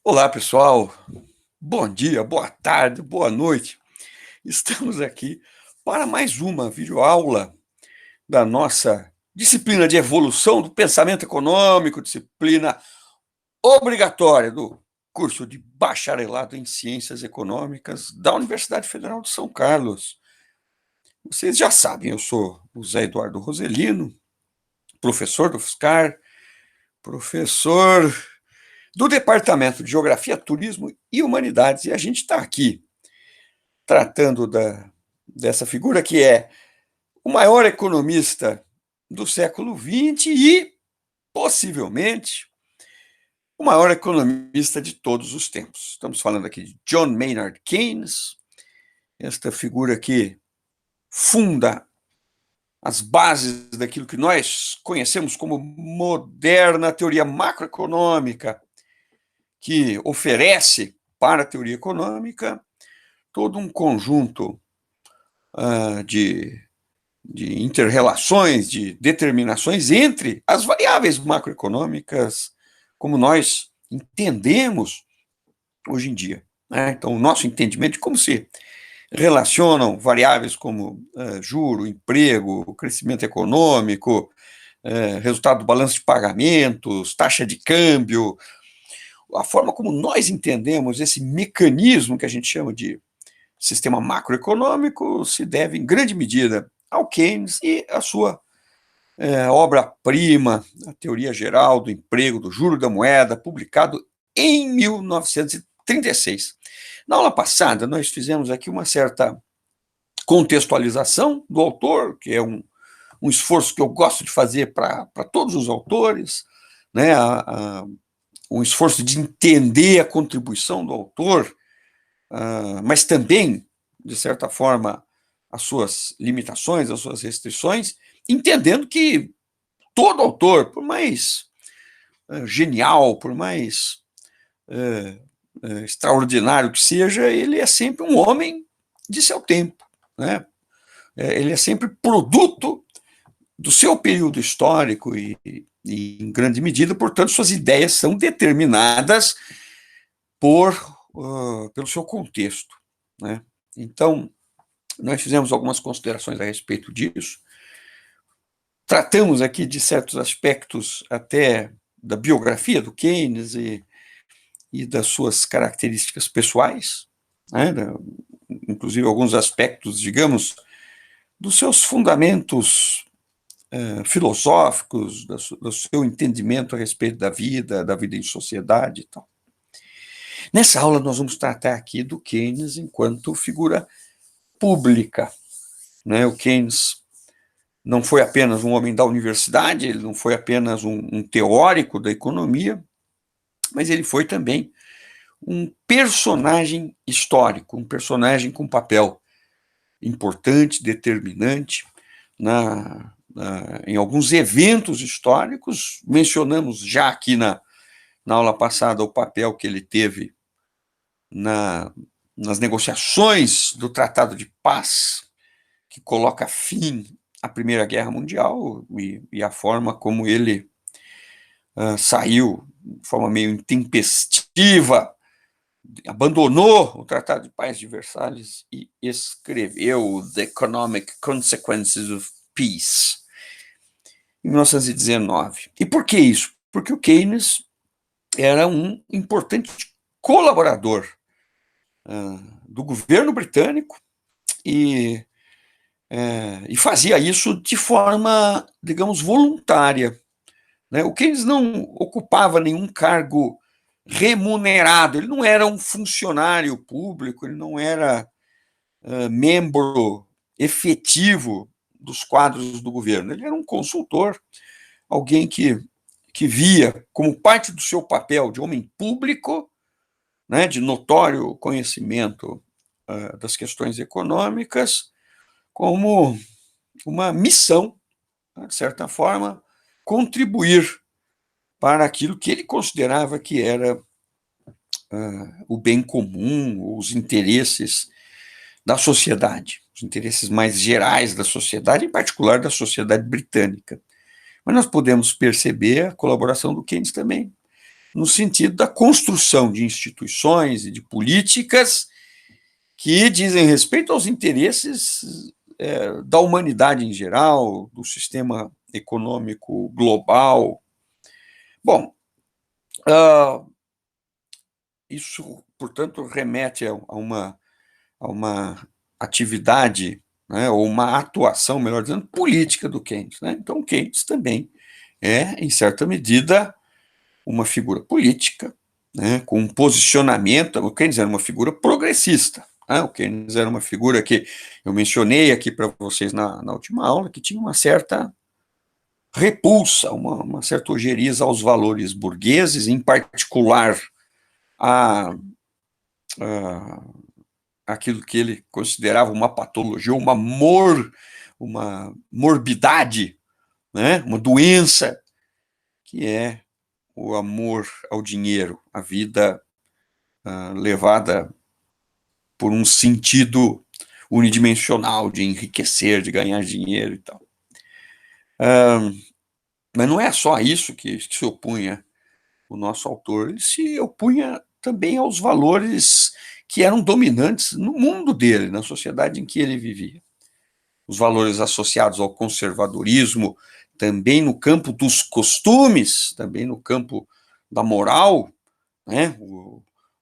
Olá, pessoal. Bom dia, boa tarde, boa noite. Estamos aqui para mais uma videoaula da nossa disciplina de evolução do pensamento econômico, disciplina obrigatória do curso de bacharelado em Ciências Econômicas da Universidade Federal de São Carlos. Vocês já sabem, eu sou o Zé Eduardo Roselino, professor do UFSCar, professor do Departamento de Geografia, Turismo e Humanidades, e a gente está aqui tratando dessa figura que é o maior economista do século XX e, possivelmente, o maior economista de todos os tempos. Estamos falando aqui de John Maynard Keynes, esta figura que funda as bases daquilo que nós conhecemos como moderna teoria macroeconômica, que oferece para a teoria econômica todo um conjunto de inter-relações, de determinações entre as variáveis macroeconômicas como nós entendemos hoje em dia, né? Então, o nosso entendimento de como se relacionam variáveis como juro, emprego, crescimento econômico, resultado do balanço de pagamentos, taxa de câmbio, a forma como nós entendemos esse mecanismo que a gente chama de sistema macroeconômico se deve, em grande medida, ao Keynes e à sua obra-prima, a Teoria Geral do Emprego, do Juro da Moeda, publicado em 1936. Na aula passada, nós fizemos aqui uma certa contextualização do autor, que é um esforço que eu gosto de fazer para todos os autores, né, um esforço de entender a contribuição do autor, mas também, de certa forma, as suas limitações, as suas restrições, entendendo que todo autor, por mais genial, por mais extraordinário que seja, ele é sempre um homem de seu tempo, né? Ele é sempre produto do seu período histórico e, em grande medida, portanto, suas ideias são determinadas pelo seu contexto, né? Então, nós fizemos algumas considerações a respeito disso. Tratamos aqui de certos aspectos até da biografia do Keynes e das suas características pessoais, né? Inclusive alguns aspectos, digamos, dos seus fundamentos filosóficos, do seu entendimento a respeito da vida em sociedade e tal. Nessa aula nós vamos tratar aqui do Keynes enquanto figura pública, né? O Keynes não foi apenas um homem da universidade, ele não foi apenas um teórico da economia, mas ele foi também um personagem histórico, um personagem com papel importante, determinante em alguns eventos históricos. Mencionamos já aqui na aula passada o papel que ele teve nas negociações do Tratado de Paz, que coloca fim à Primeira Guerra Mundial, e a forma como ele saiu de forma meio intempestiva, abandonou o Tratado de Paz de Versalhes e escreveu The Economic Consequences of Peace, em 1919. E por que isso? Porque o Keynes era um importante colaborador do governo britânico e fazia isso de forma, digamos, voluntária, né? O Keynes não ocupava nenhum cargo remunerado, ele não era um funcionário público, ele não era membro efetivo dos quadros do governo, ele era um consultor, alguém que via como parte do seu papel de homem público, né, de notório conhecimento das questões econômicas, como uma missão, de certa forma, contribuir para aquilo que ele considerava que era o bem comum, os interesses da sociedade, os interesses mais gerais da sociedade, em particular da sociedade britânica. Mas nós podemos perceber a colaboração do Keynes também no sentido da construção de instituições e de políticas que dizem respeito aos interesses da humanidade em geral, do sistema econômico global. Bom, isso, portanto, remete a uma atividade, né, ou uma atuação, melhor dizendo, política do Keynes. Né? Então, Keynes também é, em certa medida, uma figura política, né, com um posicionamento. O Keynes era uma figura progressista. Né? O Keynes era uma figura que eu mencionei aqui para vocês na última aula, que tinha uma certa repulsa, uma certa ojeriza aos valores burgueses, em particular a aquilo que ele considerava uma patologia, uma morbidade, né, uma doença, que é o amor ao dinheiro, a vida levada por um sentido unidimensional de enriquecer, de ganhar dinheiro e tal. Mas não é só isso que se opunha o nosso autor, ele se opunha também aos valores que eram dominantes no mundo dele, na sociedade em que ele vivia. Os valores associados ao conservadorismo, também no campo dos costumes, também no campo da moral, né?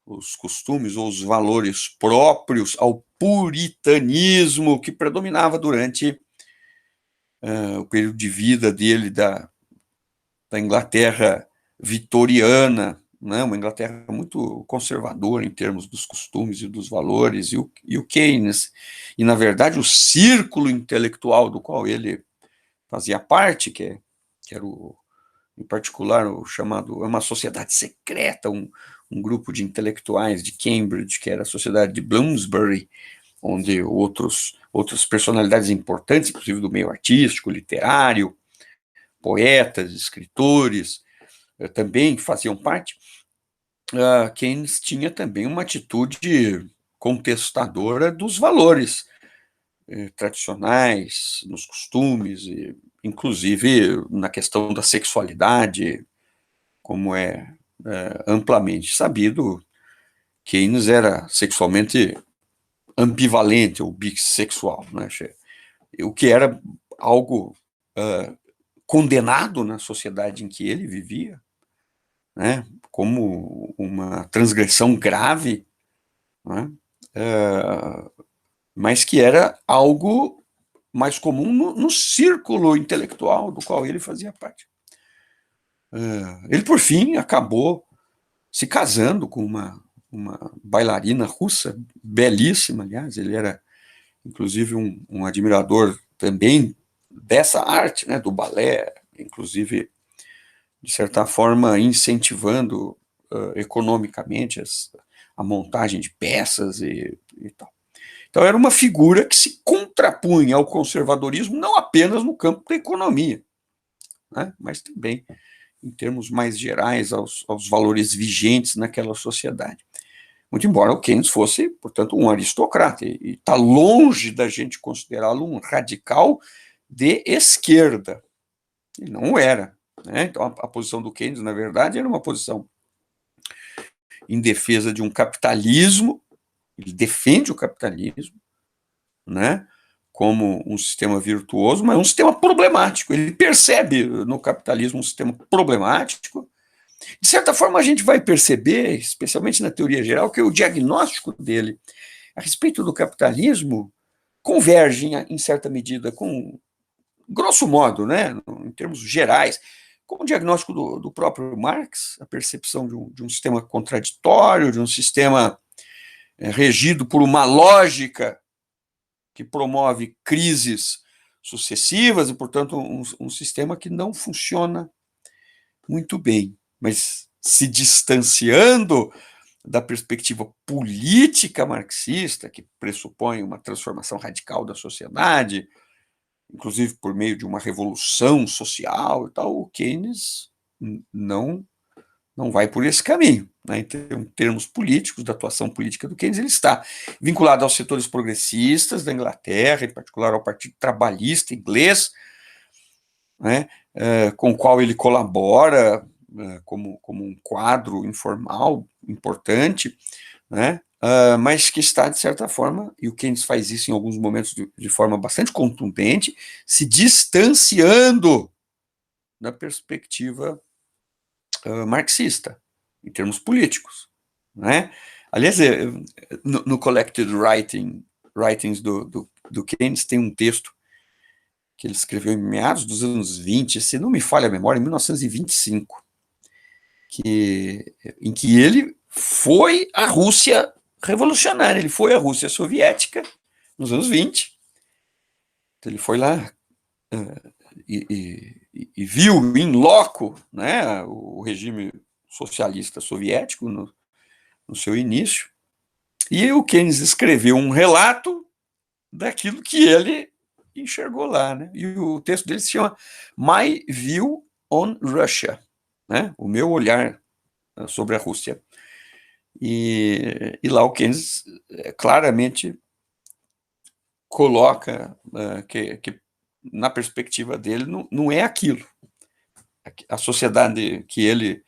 Os costumes ou os valores próprios ao puritanismo que predominava durante o período de vida dele da Inglaterra vitoriana, né, uma Inglaterra muito conservadora em termos dos costumes e dos valores, e o Keynes, e na verdade o círculo intelectual do qual ele fazia parte, que era em particular o chamado, uma sociedade secreta, um grupo de intelectuais de Cambridge, que era a sociedade de Bloomsbury, onde outras personalidades importantes, inclusive do meio artístico, literário, poetas, escritores, também faziam parte. Keynes tinha também uma atitude contestadora dos valores tradicionais, nos costumes, e, inclusive na questão da sexualidade, como é amplamente sabido. Keynes era sexualmente ambivalente ou bissexual, né? O que era algo condenado na sociedade em que ele vivia, né, como uma transgressão grave, né, mas que era algo mais comum no círculo intelectual do qual ele fazia parte. Ele, por fim, acabou se casando com uma bailarina russa, belíssima, aliás. Ele era, inclusive, um admirador também dessa arte, né, do balé, inclusive, de certa forma, incentivando economicamente a montagem de peças e tal. Então, era uma figura que se contrapunha ao conservadorismo, não apenas no campo da economia, né, mas também em termos mais gerais aos valores vigentes naquela sociedade. Muito embora o Keynes fosse, portanto, um aristocrata, e está longe da gente considerá-lo um radical de esquerda. Ele não era. Né? Então, a posição do Keynes, na verdade, era uma posição em defesa de um capitalismo. Ele defende o capitalismo, né, como um sistema virtuoso, mas um sistema problemático. Ele percebe no capitalismo um sistema problemático. De certa forma, a gente vai perceber, especialmente na teoria geral, que o diagnóstico dele a respeito do capitalismo converge, em certa medida, com, grosso modo, né, em termos gerais, com o diagnóstico do próprio Marx, a percepção de um sistema contraditório, de um sistema regido por uma lógica que promove crises sucessivas e, portanto, um sistema que não funciona muito bem. Mas se distanciando da perspectiva política marxista, que pressupõe uma transformação radical da sociedade, inclusive por meio de uma revolução social e tal, o Keynes não vai por esse caminho. Né? Em termos políticos, da atuação política do Keynes, ele está vinculado aos setores progressistas da Inglaterra, em particular ao Partido Trabalhista inglês, né, com o qual ele colabora como um quadro informal importante, né? Mas que está, de certa forma, e o Keynes faz isso em alguns momentos de forma bastante contundente, se distanciando da perspectiva marxista, em termos políticos, né? Aliás, no Collected Writings do Keynes tem um texto que ele escreveu em meados dos anos 20, se não me falha a memória, em 1925, em que ele foi à Rússia revolucionária, ele foi à Rússia soviética nos anos 20, então ele foi lá e viu em loco, né, o regime socialista soviético no seu início, e o Keynes escreveu um relato daquilo que ele enxergou lá, né? E o texto dele se chama My View on Russia, né? O meu olhar sobre a Rússia. E lá o Keynes claramente coloca que na perspectiva dele não é aquilo. A sociedade que ele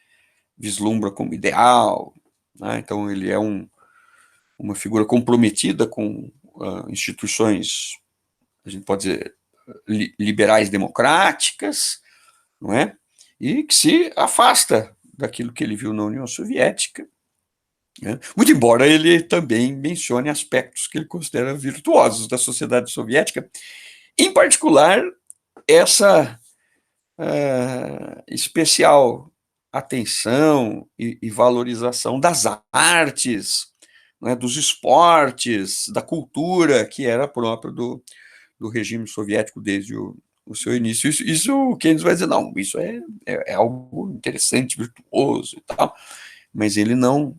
vislumbra como ideal, né? Então ele é uma figura comprometida com instituições, a gente pode dizer, liberais democráticas, não é? E que se afasta daquilo que ele viu na União Soviética, né? Muito embora ele também mencione aspectos que ele considera virtuosos da sociedade soviética, em particular essa especial atenção e valorização das artes, né, dos esportes, da cultura, que era próprio do regime soviético desde o seu início. Isso o Keynes vai dizer, não, isso é algo interessante, virtuoso e tal, mas ele não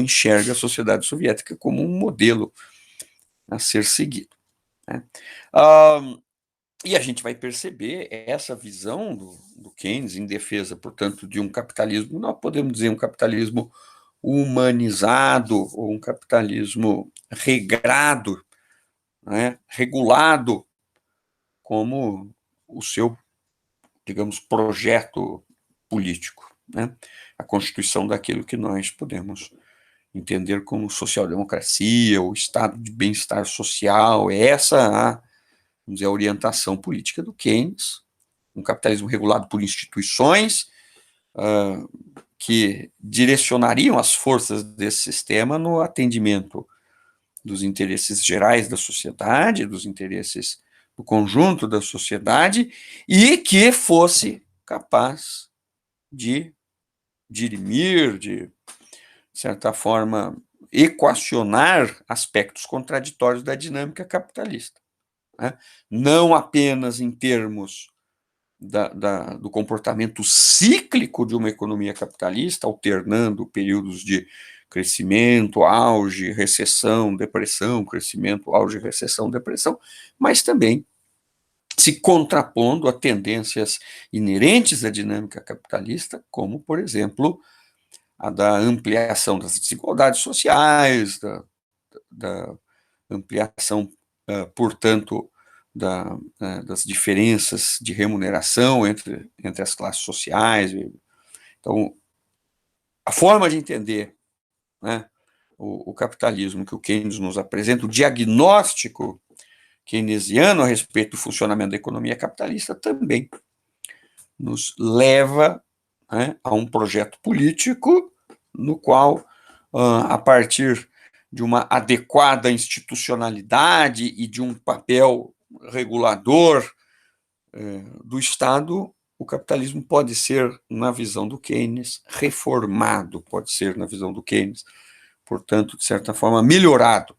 enxerga a sociedade soviética como um modelo a ser seguido, né? E a gente vai perceber essa visão do Keynes em defesa, portanto, de um capitalismo, nós podemos dizer um capitalismo humanizado, ou um capitalismo regrado, né, regulado, como o seu, digamos, projeto político, né? A constituição daquilo que nós podemos entender como social-democracia, o estado de bem-estar social, essa vamos dizer, a orientação política do Keynes, um capitalismo regulado por instituições que direcionariam as forças desse sistema no atendimento dos interesses gerais da sociedade, dos interesses do conjunto da sociedade, e que fosse capaz de dirimir, de certa forma, equacionar aspectos contraditórios da dinâmica capitalista, né? Não apenas em termos do comportamento cíclico de uma economia capitalista, alternando períodos de crescimento, auge, recessão, depressão, crescimento, auge, recessão, depressão, mas também se contrapondo a tendências inerentes à dinâmica capitalista, como, por exemplo, a da ampliação das desigualdades sociais, da ampliação, portanto, das diferenças de remuneração entre as classes sociais. Então, a forma de entender, né, o capitalismo que o Keynes nos apresenta, o diagnóstico keynesiano a respeito do funcionamento da economia capitalista, também nos leva, né, a um projeto político no qual, a partir de uma adequada institucionalidade e de um papel regulador do Estado, o capitalismo pode ser, na visão do Keynes, reformado, pode ser, na visão do Keynes, portanto, de certa forma, melhorado,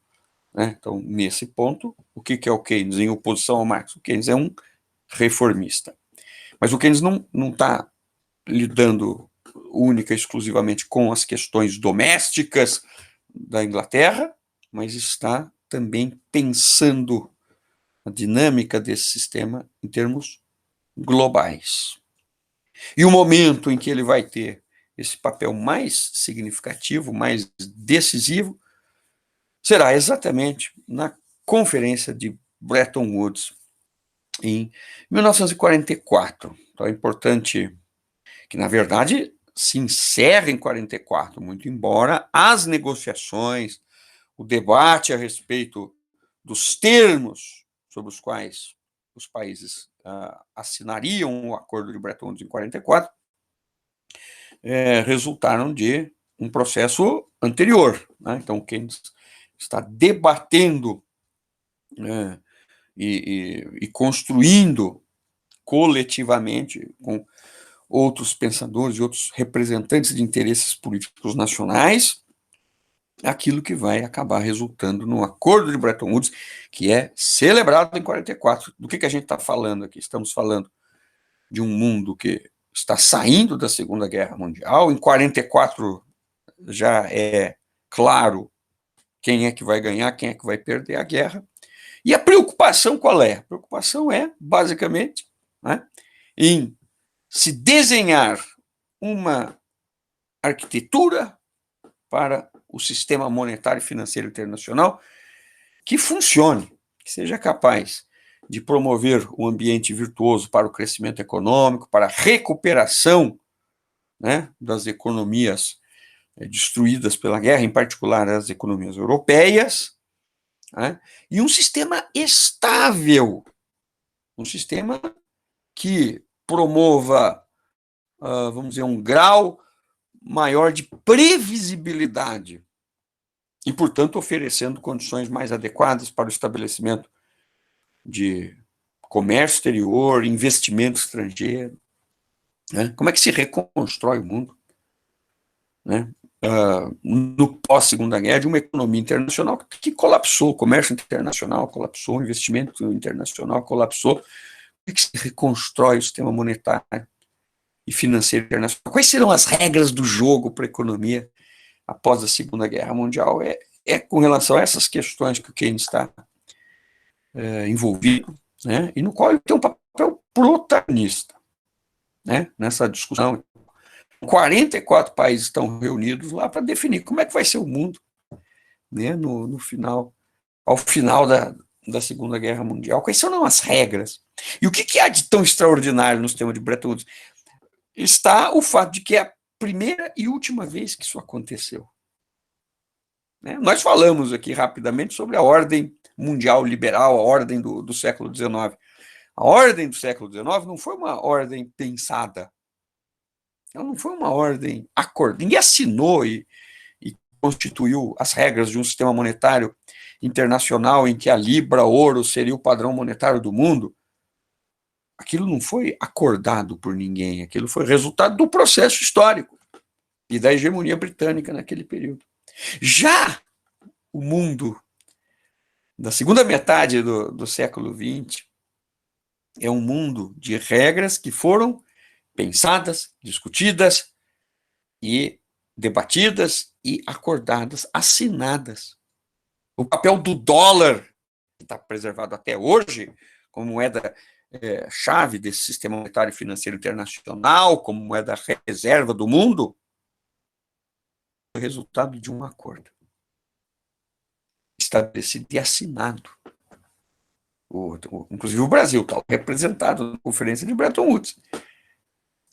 né? Então, nesse ponto, o que é o Keynes em oposição ao Marx? O Keynes é um reformista. Mas o Keynes não está lidando única e exclusivamente com as questões domésticas da Inglaterra, mas está também pensando a dinâmica desse sistema em termos globais. E o momento em que ele vai ter esse papel mais significativo, mais decisivo, será exatamente na Conferência de Bretton Woods, em 1944. Então é importante que, na verdade, se encerra em 44, muito embora as negociações, o debate a respeito dos termos sobre os quais os países assinariam o acordo de Bretton Woods em 44, resultaram de um processo anterior. Né? Então, quem está debatendo e construindo coletivamente com outros pensadores e outros representantes de interesses políticos nacionais, aquilo que vai acabar resultando no Acordo de Bretton Woods, que é celebrado em 44. Do que a gente está falando aqui? Estamos falando de um mundo que está saindo da Segunda Guerra Mundial. Em 44 já é claro quem é que vai ganhar, quem é que vai perder a guerra. E a preocupação qual é? A preocupação é, basicamente, né, em se desenhar uma arquitetura para o sistema monetário e financeiro internacional que funcione, que seja capaz de promover um ambiente virtuoso para o crescimento econômico, para a recuperação, né, das economias destruídas pela guerra, em particular as economias europeias, né, e um sistema estável, um sistema que promova, vamos dizer, um grau maior de previsibilidade e, portanto, oferecendo condições mais adequadas para o estabelecimento de comércio exterior, investimento estrangeiro. Né? Como é que se reconstrói o mundo? Né? No pós-Segunda Guerra, de uma economia internacional que colapsou, o comércio internacional colapsou, o investimento internacional colapsou. Como é que se reconstrói o sistema monetário e financeiro internacional? Quais serão as regras do jogo para a economia após a Segunda Guerra Mundial? É com relação a essas questões que o Keynes está envolvido, né? E no qual ele tem um papel protagonista, né, nessa discussão. 44 países estão reunidos lá para definir como é que vai ser o mundo, né, no final, ao final da Segunda Guerra Mundial. Quais são as regras? E o que há de tão extraordinário no sistema de Bretton Woods? Está o fato de que é a primeira e última vez que isso aconteceu. Né? Nós falamos aqui rapidamente sobre a ordem mundial liberal, a ordem do século XIX. A ordem do século XIX não foi uma ordem pensada, ela não foi uma ordem acordada. Ninguém assinou e constituiu as regras de um sistema monetário internacional em que a libra, ouro, seria o padrão monetário do mundo. Aquilo não foi acordado por ninguém, aquilo foi resultado do processo histórico e da hegemonia britânica naquele período. Já o mundo da segunda metade do século XX é um mundo de regras que foram pensadas, discutidas e debatidas e acordadas, assinadas. O papel do dólar, que está preservado até hoje, como moeda chave desse sistema monetário e financeiro internacional, como moeda reserva do mundo, é o resultado de um acordo estabelecido e assinado. Inclusive o Brasil está representado na Conferência de Bretton Woods.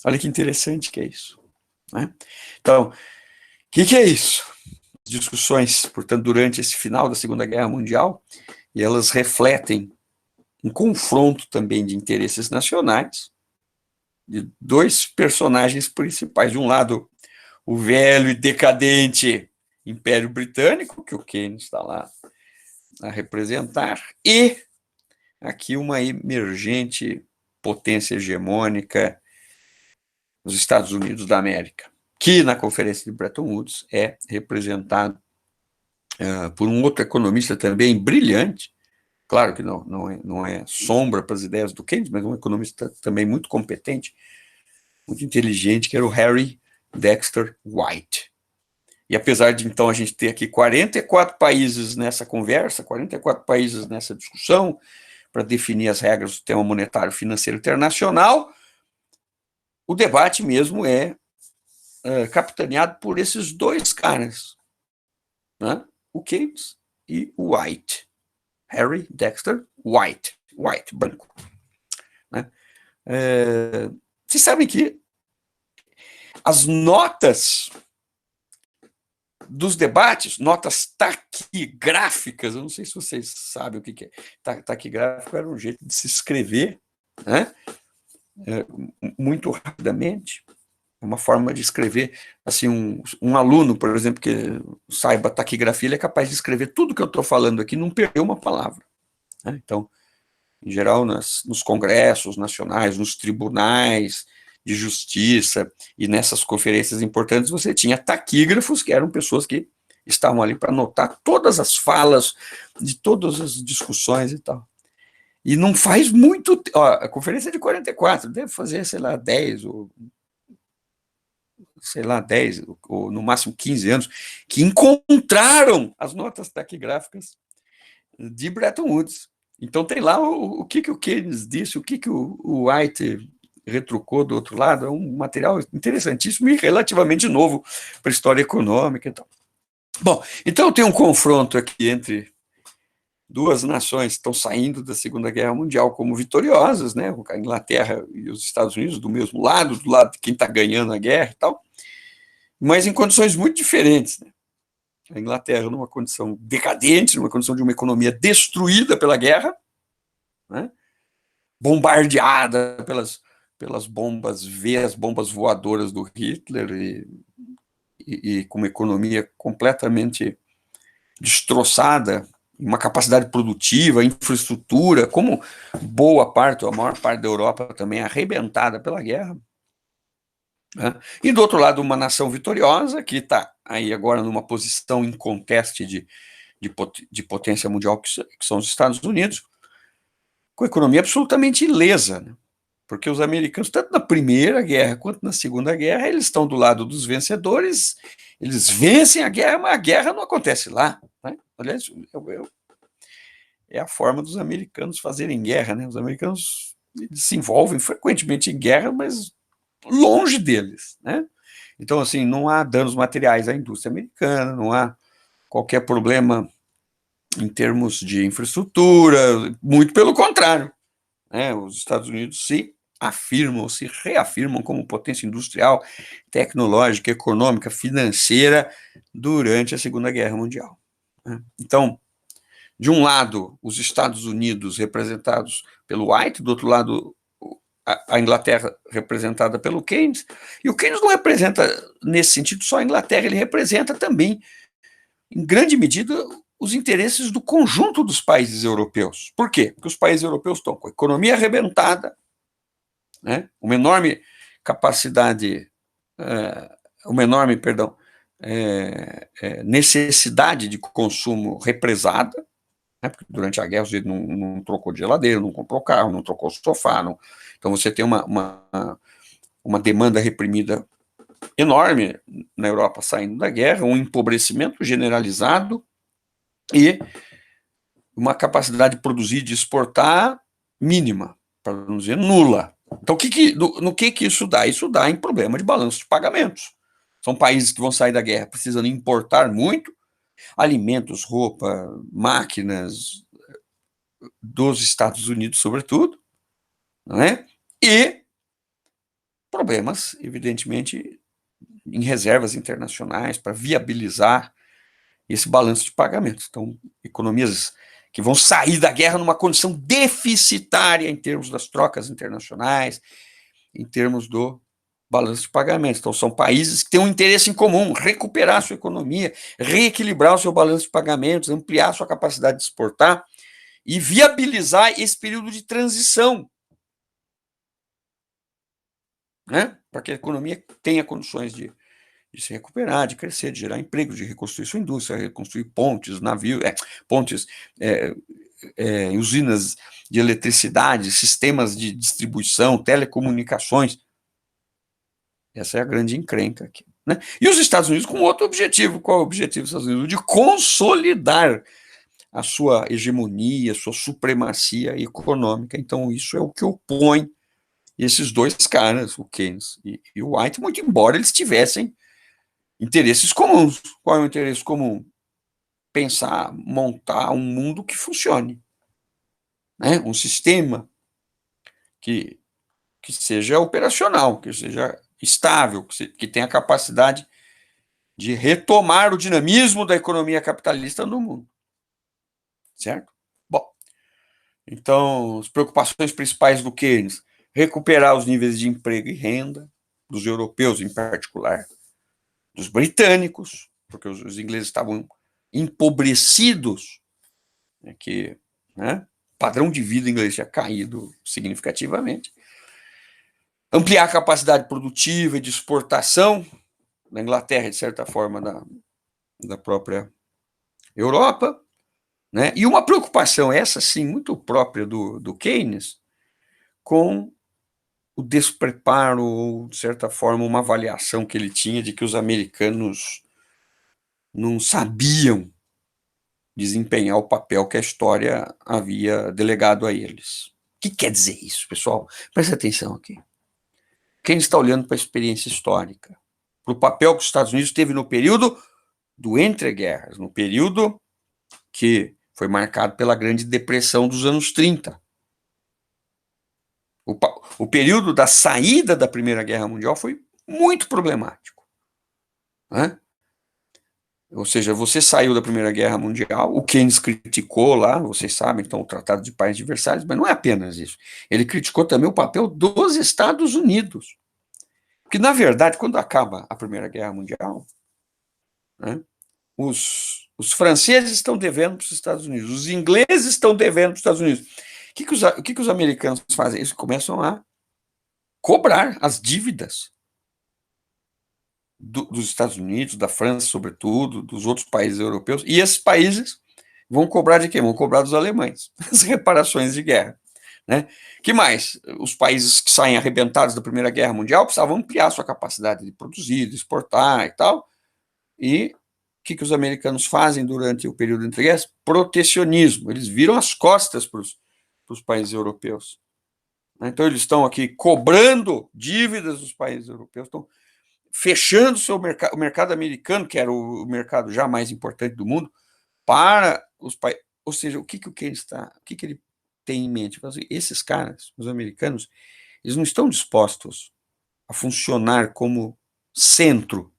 Olha que interessante que é isso. Né? Então, o que é isso? Discussões, portanto, durante esse final da Segunda Guerra Mundial, e elas refletem um confronto também de interesses nacionais, de dois personagens principais. De um lado, o velho e decadente Império Britânico, que o Keynes está lá a representar, e aqui uma emergente potência hegemônica, os Estados Unidos da América, que na Conferência de Bretton Woods é representado por um outro economista também brilhante, claro que não é sombra para as ideias do Keynes, mas um economista também muito competente, muito inteligente, que era o Harry Dexter White. E apesar de, então, a gente ter aqui 44 países nessa conversa, 44 países nessa discussão, para definir as regras do sistema monetário financeiro internacional, o debate mesmo é capitaneado por esses dois caras, né? O Keynes e o White. Harry Dexter White. White, branco. Né? Vocês sabem que as notas dos debates, notas taquigráficas, eu não sei se vocês sabem o que é. Taquigráfico era um jeito de se escrever, né? Muito rapidamente, uma forma de escrever, assim, um aluno, por exemplo, que saiba taquigrafia, ele é capaz de escrever tudo que eu estou falando aqui, não perder uma palavra, né? Então, em geral, nos congressos nacionais, nos tribunais de justiça e nessas conferências importantes, você tinha taquígrafos, que eram pessoas que estavam ali para anotar todas as falas de todas as discussões e tal. E não faz muito... Ó, a conferência é de 44, deve fazer, sei lá, 10 ou sei lá, 10 ou no máximo 15 anos, que encontraram as notas taquigráficas de Bretton Woods. Então tem lá o que o Keynes disse, o que o White retrucou do outro lado, é um material interessantíssimo e relativamente novo para a história econômica e tal. Bom, então tem um confronto aqui entre duas nações que estão saindo da Segunda Guerra Mundial como vitoriosas, né? A Inglaterra e os Estados Unidos do mesmo lado, do lado de quem está ganhando a guerra e tal, mas em condições muito diferentes, né? A Inglaterra numa condição decadente, numa condição de uma economia destruída pela guerra, né? Bombardeada pelas bombas V, as bombas voadoras do Hitler, e com uma economia completamente destroçada, uma capacidade produtiva, infraestrutura, como boa parte, ou a maior parte da Europa também arrebentada pela guerra, né? E do outro lado, uma nação vitoriosa, que está aí agora numa posição inconteste de potência mundial, que são os Estados Unidos, com a economia absolutamente ilesa, né? Porque os americanos, tanto na Primeira Guerra quanto na Segunda Guerra, eles estão do lado dos vencedores, eles vencem a guerra, mas a guerra não acontece lá, né? Aliás, é a forma dos americanos fazerem guerra, né? Os americanos se envolvem frequentemente em guerra, mas longe deles, né? Então, assim, não há danos materiais à indústria americana, não há qualquer problema em termos de infraestrutura, muito pelo contrário, né? Os Estados Unidos se afirmam, se reafirmam como potência industrial, tecnológica, econômica, financeira durante a Segunda Guerra Mundial, né? Então, de um lado, os Estados Unidos representados pelo White, do outro lado, a Inglaterra representada pelo Keynes, e o Keynes não representa, nesse sentido, só a Inglaterra, ele representa também, em grande medida, os interesses do conjunto dos países europeus. Por quê? Porque os países europeus estão com a economia arrebentada, né? Uma enorme capacidade, uma enorme, perdão, necessidade de consumo represada, né? Porque durante a guerra você não trocou de geladeira, não comprou carro, não trocou sofá, não... Então você tem uma demanda reprimida enorme na Europa saindo da guerra, um empobrecimento generalizado e uma capacidade de produzir e de exportar mínima, para não dizer nula. Então, no que isso dá? Isso dá em problema de balanço de pagamentos. São países que vão sair da guerra precisando importar muito, alimentos, roupa, máquinas, dos Estados Unidos, sobretudo, não é? E problemas, evidentemente, em reservas internacionais para viabilizar esse balanço de pagamentos. Então, economias que vão sair da guerra numa condição deficitária em termos das trocas internacionais, em termos do balanço de pagamentos. Então, são países que têm um interesse em comum, recuperar a sua economia, reequilibrar o seu balanço de pagamentos, ampliar a sua capacidade de exportar e viabilizar esse período de transição, né? Para que a economia tenha condições de se recuperar, de crescer, de gerar emprego, de reconstruir sua indústria, reconstruir pontes, navios, pontes, usinas de eletricidade, sistemas de distribuição, telecomunicações. Essa é a grande encrenca aqui, né? E os Estados Unidos com outro objetivo. Qual é o objetivo dos Estados Unidos? De consolidar a sua hegemonia, a sua supremacia econômica. Então, isso é o que opõe esses dois caras, o Keynes e o White, muito embora eles tivessem interesses comuns. Qual é o interesse comum? Pensar, montar um mundo que funcione, né? Um sistema que seja operacional, que seja estável, que tem a capacidade de retomar o dinamismo da economia capitalista no mundo. Certo? Bom, então, as preocupações principais do Keynes: recuperar os níveis de emprego e renda, dos europeus em particular, dos britânicos, porque os ingleses estavam empobrecidos, né, que, né, o padrão de vida inglês tinha caído significativamente. Ampliar a capacidade produtiva e de exportação da Inglaterra, de certa forma, da própria Europa, né? E uma preocupação, essa sim, muito própria do Keynes, com o despreparo, ou, de certa forma, uma avaliação que ele tinha de que os americanos não sabiam desempenhar o papel que a história havia delegado a eles. O que quer dizer isso, pessoal? Presta atenção aqui. Quem está olhando para a experiência histórica, para o papel que os Estados Unidos teve no período do entre-guerras, no período que foi marcado pela Grande Depressão dos anos 30. O período da saída da Primeira Guerra Mundial foi muito problemático, né? Ou seja, você saiu da Primeira Guerra Mundial, o Keynes criticou lá, vocês sabem, então, o Tratado de Paz de Versalhes, mas não é apenas isso. Ele criticou também o papel dos Estados Unidos. Porque, na verdade, quando acaba a Primeira Guerra Mundial, né, os franceses estão devendo para os Estados Unidos, os ingleses estão devendo para os Estados Unidos. O que os americanos fazem? Eles começam a cobrar as dívidas dos Estados Unidos, da França, sobretudo, dos outros países europeus, e esses países vão cobrar de quem? Vão cobrar dos alemães, as reparações de guerra. Né? Que mais? Os países que saem arrebentados da Primeira Guerra Mundial precisavam ampliar sua capacidade de produzir, de exportar e tal. E o que os americanos fazem durante o período entre guerras? Protecionismo. Eles viram as costas para os países europeus. Então, eles estão aqui cobrando dívidas dos países europeus, estão fechando o mercado americano, que era o mercado já mais importante do mundo, para os países. Ou seja, o que o Keynes está, o que ele tem em mente? Esses caras, os americanos, eles não estão dispostos a funcionar como centro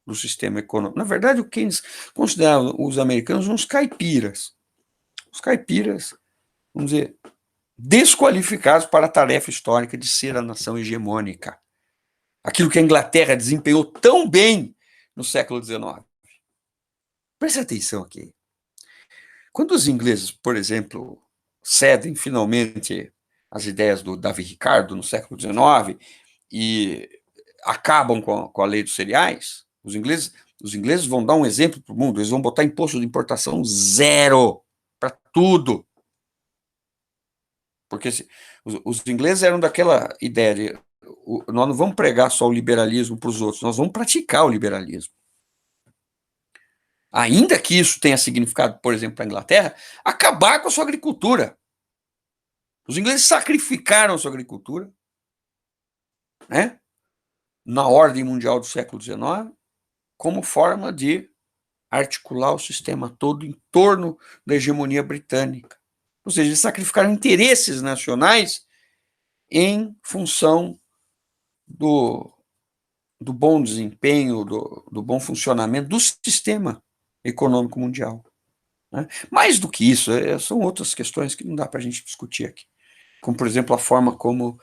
do sistema econômico. Na verdade, o Keynes considerava os americanos uns caipiras. Os caipiras, vamos dizer, desqualificados para a tarefa histórica de ser a nação hegemônica. Aquilo que a Inglaterra desempenhou tão bem no século XIX. Preste atenção aqui. Quando os ingleses, por exemplo, cedem finalmente as ideias do Davi Ricardo no século XIX e acabam com a lei dos cereais, os ingleses vão dar um exemplo para o mundo, eles vão botar imposto de importação zero para tudo. Porque os ingleses eram daquela ideia de nós não vamos pregar só o liberalismo para os outros, nós vamos praticar o liberalismo. Ainda que isso tenha significado, por exemplo, para a Inglaterra, acabar com a sua agricultura. Os ingleses sacrificaram a sua agricultura, né, na ordem mundial do século XIX, como forma de articular o sistema todo em torno da hegemonia britânica. Ou seja, eles sacrificaram interesses nacionais em função do bom desempenho, do bom funcionamento do sistema econômico mundial. Né? Mais do que isso, são outras questões que não dá para a gente discutir aqui. Como, por exemplo, a forma como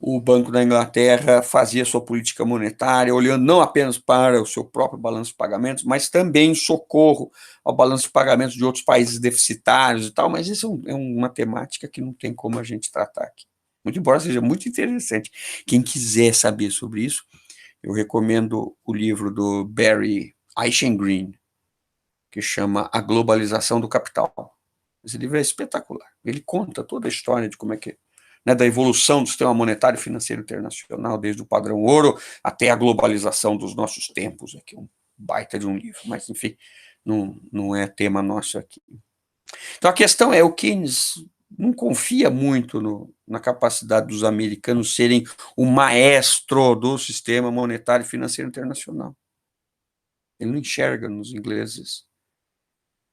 o Banco da Inglaterra fazia sua política monetária, olhando não apenas para o seu próprio balanço de pagamentos, mas também socorro ao balanço de pagamentos de outros países deficitários e tal, mas isso é uma temática que não tem como a gente tratar aqui. Muito embora seja muito interessante. Quem quiser saber sobre isso, eu recomendo o livro do Barry Eichengreen, que chama A Globalização do Capital. Esse livro é espetacular. Ele conta toda a história de como é que, né, da evolução do sistema monetário e financeiro internacional, desde o padrão ouro até a globalização dos nossos tempos. Aqui um baita de um livro, mas enfim, não é tema nosso aqui. Então a questão é, o Keynes não confia muito na capacidade dos americanos serem o maestro do sistema monetário e financeiro internacional. Ele não enxerga nos ingleses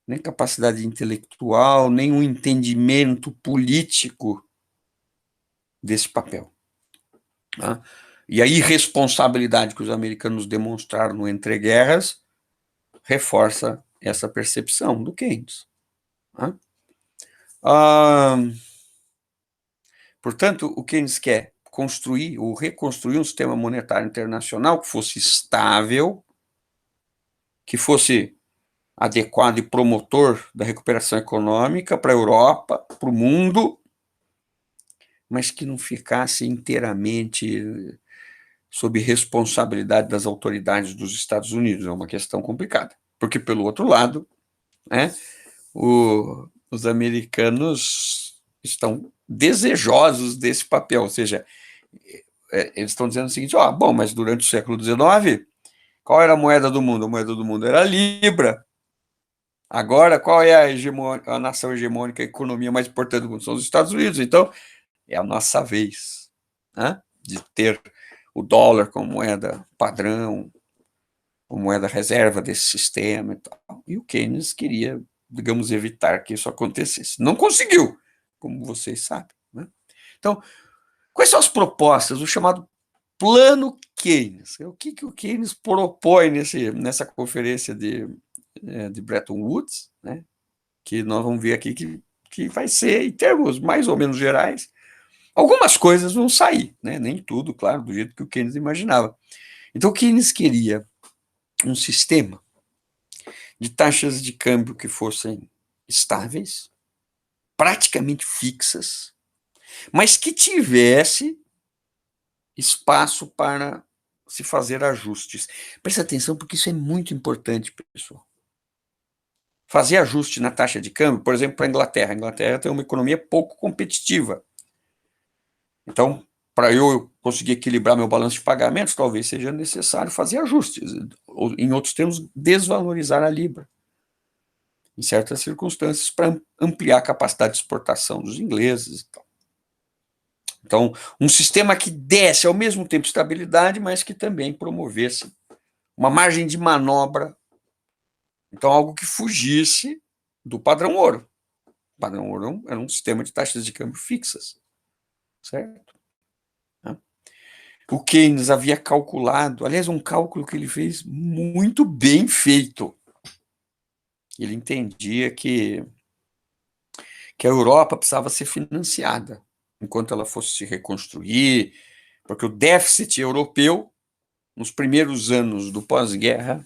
nem capacidade intelectual, nem um entendimento político desse papel. Tá? E a irresponsabilidade que os americanos demonstraram no entreguerras reforça essa percepção do Keynes. Né? Ah, portanto, o Keynes quer construir ou reconstruir um sistema monetário internacional que fosse estável, que fosse adequado e promotor da recuperação econômica para a Europa, para o mundo, mas que não ficasse inteiramente sob responsabilidade das autoridades dos Estados Unidos. É uma questão complicada, porque, pelo outro lado, né, os americanos estão desejosos desse papel, ou seja, eles estão dizendo o seguinte, bom, mas durante o século XIX, qual era a moeda do mundo? A moeda do mundo era a Libra. Agora, qual é a nação hegemônica, a economia mais importante do mundo? São os Estados Unidos. Então, é a nossa vez, né, de ter o dólar como moeda padrão, como moeda reserva desse sistema e tal. E o Keynes queria, digamos, evitar que isso acontecesse. Não conseguiu, como vocês sabem. Né? Então, quais são as propostas? O chamado Plano Keynes. O que o Keynes propõe nessa conferência de Bretton Woods, né? Que nós vamos ver aqui que vai ser, em termos mais ou menos gerais, algumas coisas vão sair, né? Nem tudo, claro, do jeito que o Keynes imaginava. Então, o Keynes queria um sistema de taxas de câmbio que fossem estáveis, praticamente fixas, mas que tivesse espaço para se fazer ajustes. Presta atenção, porque isso é muito importante, pessoal. Fazer ajuste na taxa de câmbio, por exemplo, para a Inglaterra. A Inglaterra tem uma economia pouco competitiva. Então, para eu conseguir equilibrar meu balanço de pagamentos, talvez seja necessário fazer ajustes, ou, em outros termos, desvalorizar a libra, em certas circunstâncias, para ampliar a capacidade de exportação dos ingleses e tal. Então, um sistema que desse ao mesmo tempo estabilidade, mas que também promovesse uma margem de manobra, então algo que fugisse do padrão ouro. O padrão ouro era um sistema de taxas de câmbio fixas, certo? O Keynes havia calculado, aliás, um cálculo que ele fez muito bem feito. Ele entendia que a Europa precisava ser financiada enquanto ela fosse se reconstruir, porque o déficit europeu, nos primeiros anos do pós-guerra,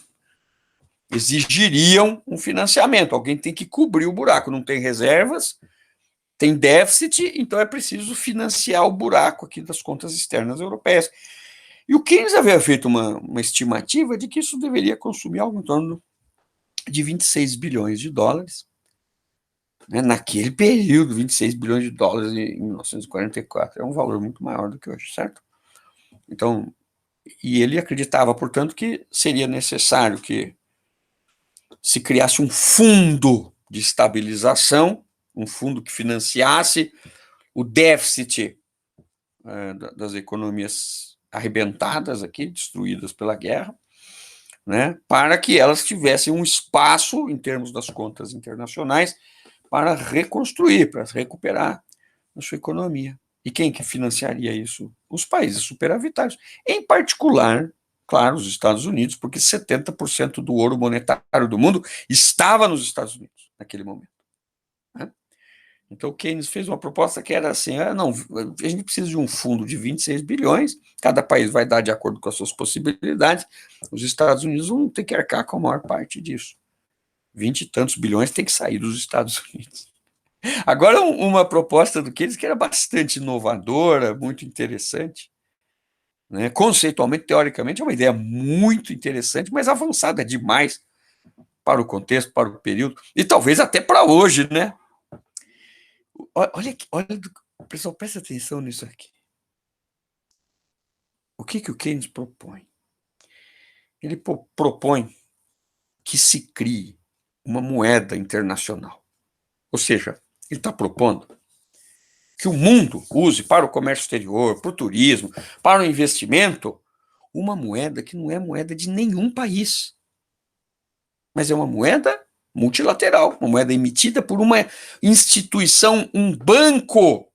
exigiriam um financiamento. Alguém tem que cobrir o buraco, não tem reservas, tem déficit, então é preciso financiar o buraco aqui das contas externas europeias. E o Keynes havia feito uma estimativa de que isso deveria consumir algo em torno de 26 bilhões de dólares. Né? Naquele período, 26 bilhões de dólares em 1944 é um valor muito maior do que hoje, certo? Então, e ele acreditava, portanto, que seria necessário que se criasse um fundo de estabilização, um fundo que financiasse o déficit das economias arrebentadas aqui, destruídas pela guerra, né, para que elas tivessem um espaço, em termos das contas internacionais, para reconstruir, para recuperar a sua economia. E quem que financiaria isso? Os países superavitários. Em particular, claro, os Estados Unidos, porque 70% do ouro monetário do mundo estava nos Estados Unidos naquele momento. Né? Então, o Keynes fez uma proposta que era assim, não, a gente precisa de um fundo de 26 bilhões, cada país vai dar de acordo com as suas possibilidades, os Estados Unidos vão ter que arcar com a maior parte disso. 20 e tantos bilhões tem que sair dos Estados Unidos. Agora, uma proposta do Keynes que era bastante inovadora, muito interessante, né? Conceitualmente, teoricamente, é uma ideia muito interessante, mas avançada demais para o contexto, para o período, e talvez até para hoje, né? Olha, pessoal, presta atenção nisso aqui. O que o Keynes propõe? Ele propõe que se crie uma moeda internacional. Ou seja, ele está propondo que o mundo use para o comércio exterior, para o turismo, para o investimento, uma moeda que não é moeda de nenhum país, mas é uma moeda multilateral, uma moeda emitida por uma instituição, um banco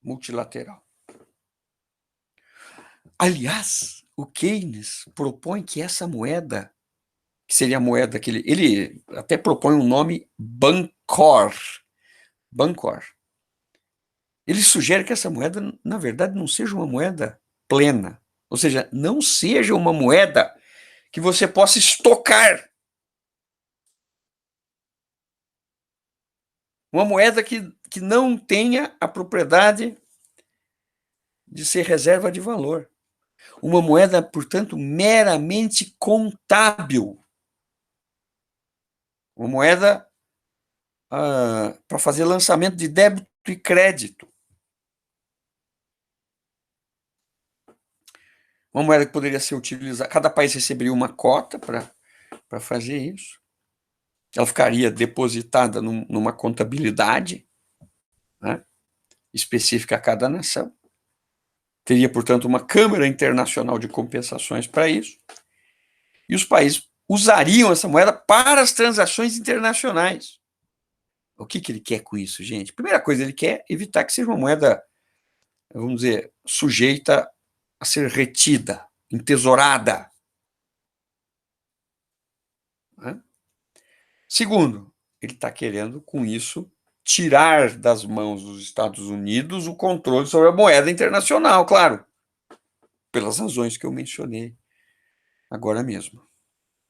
multilateral. Aliás, o Keynes propõe que essa moeda, que seria a moeda que ele até propõe um nome Bancor. Bancor. Ele sugere que essa moeda, na verdade, não seja uma moeda plena. Ou seja, não seja uma moeda que você possa estocar. Uma moeda que não tenha a propriedade de ser reserva de valor. Uma moeda, portanto, meramente contábil. Uma moeda para fazer lançamento de débito e crédito. Uma moeda que poderia ser utilizada, cada país receberia uma cota para fazer isso. Ela ficaria depositada numa contabilidade, né, específica a cada nação. Teria, portanto, uma Câmara Internacional de Compensações para isso. E os países usariam essa moeda para as transações internacionais. O que ele quer com isso, gente? Primeira coisa, ele quer evitar que seja uma moeda, vamos dizer, sujeita a ser retida, entesourada. Né? Segundo, ele está querendo, com isso, tirar das mãos dos Estados Unidos o controle sobre a moeda internacional, claro, pelas razões que eu mencionei agora mesmo.